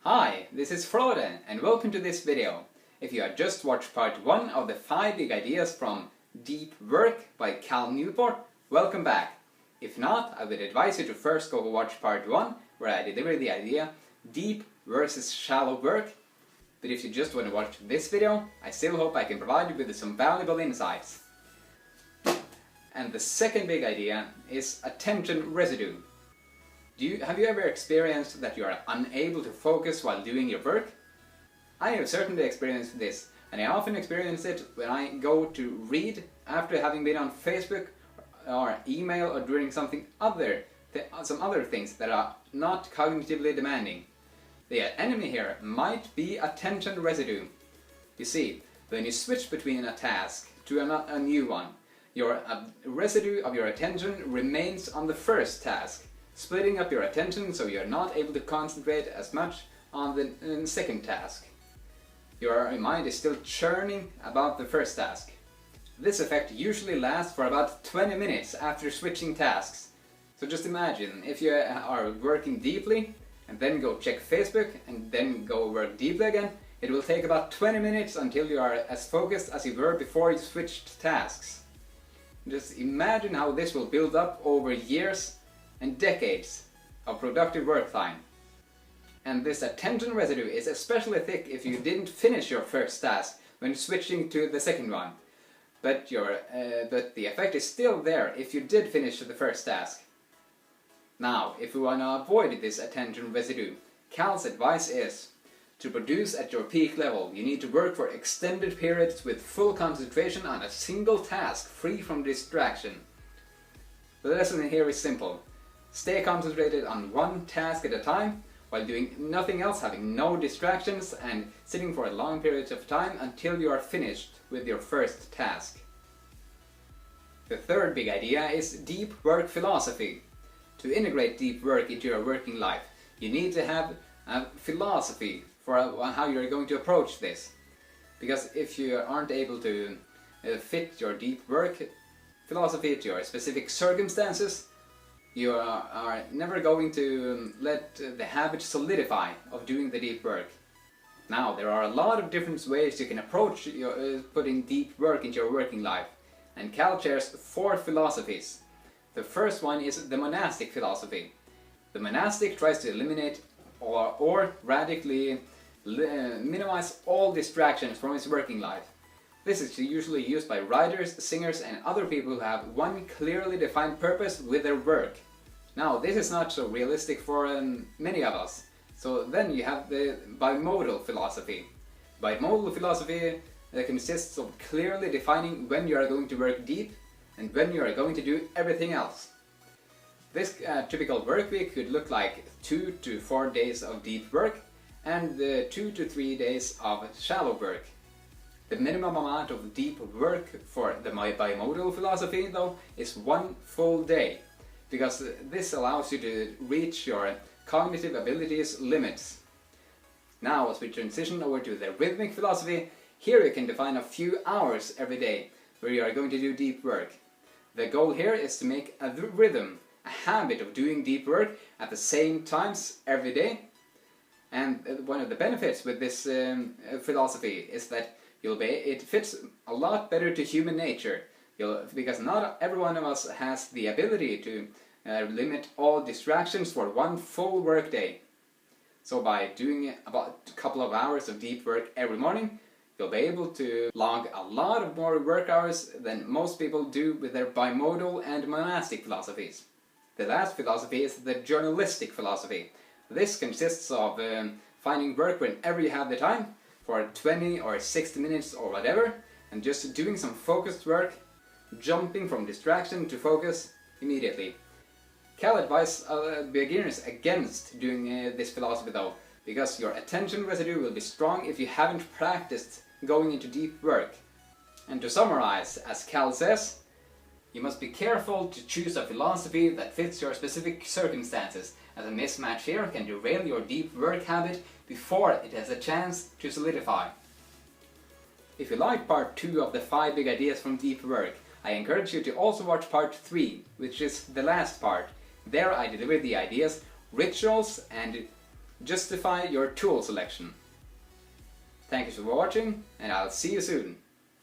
Hi, this is Frode and welcome to this video. If you have just watched part 1 of the 5 big ideas from Deep Work by Newport, welcome back. If not, I would advise you to first go watch part 1 where I deliver the idea Deep versus Shallow Work. But if you just want to watch this video, I still hope I can provide you with some valuable insights. And the second big idea is attention residue. Have you ever experienced that you are unable to focus while doing your work? I have certainly experienced this, and I often experience it when I go to read after having been on Facebook or email or doing some other things that are not cognitively demanding. The enemy here might be attention residue. You see, when you switch between a task to a new one, your residue of your attention remains on the first task, splitting up your attention so you're not able to concentrate as much on the second task. Your mind is still churning about the first task. This effect usually lasts for about 20 minutes after switching tasks. So just imagine, if you are working deeply and then go check Facebook and then go work deeply again, it will take about 20 minutes until you are as focused as you were before you switched tasks. Just imagine how this will build up over years and decades of productive work time. And this attention residue is especially thick if you didn't finish your first task when switching to the second one. But the effect is still there if you did finish the first task. Now, if we want to avoid this attention residue, Cal's advice is to produce at your peak level, you need to work for extended periods with full concentration on a single task, free from distraction. The lesson here is simple. Stay concentrated on one task at a time while doing nothing else, having no distractions, and sitting for a long period of time until you are finished with your first task. The third big idea is deep work philosophy. To integrate deep work into your working life, you need to have a philosophy for how you're going to approach this. Because if you aren't able to fit your deep work philosophy to your specific circumstances, you are never going to let the habit solidify of doing the deep work. Now, there are a lot of different ways you can approach putting deep work into your working life, and Cal shares 4 philosophies. The first one is the monastic philosophy. The monastic tries to eliminate or radically minimize all distractions from his working life. This is usually used by writers, singers, and other people who have one clearly defined purpose with their work. Now, this is not so realistic for many of us. So then you have the bimodal philosophy. Bimodal philosophy consists of clearly defining when you are going to work deep and when you are going to do everything else. This typical work week could look like 2 to 4 days of deep work and 2 to 3 days of shallow work. The minimum amount of deep work for the bimodal philosophy, though, is 1 full day, because this allows you to reach your cognitive abilities limits. Now, as we transition over to the rhythmic philosophy, here you can define a few hours every day where you are going to do deep work. The goal here is to make a rhythm, a habit of doing deep work at the same times every day. And one of the benefits with this philosophy is that it fits a lot better to human nature, because not every one of us has the ability to limit all distractions for 1 full work day. So by doing about a couple of hours of deep work every morning, you'll be able to log a lot of more work hours than most people do with their bimodal and monastic philosophies. The last philosophy is the journalistic philosophy. This consists of finding work whenever you have the time, for 20 or 60 minutes or whatever, and just doing some focused work, jumping from distraction to focus immediately. Cal advises beginners against doing this philosophy though, because your attention residue will be strong if you haven't practiced going into deep work. And to summarize, as Cal says, you must be careful to choose a philosophy that fits your specific circumstances, as a mismatch here can derail your deep work habit before it has a chance to solidify. If you like part 2 of the 5 big ideas from deep work, I encourage you to also watch part 3, which is the last part. There I deliver the ideas, rituals and justify your tool selection. Thank you for watching, and I'll see you soon.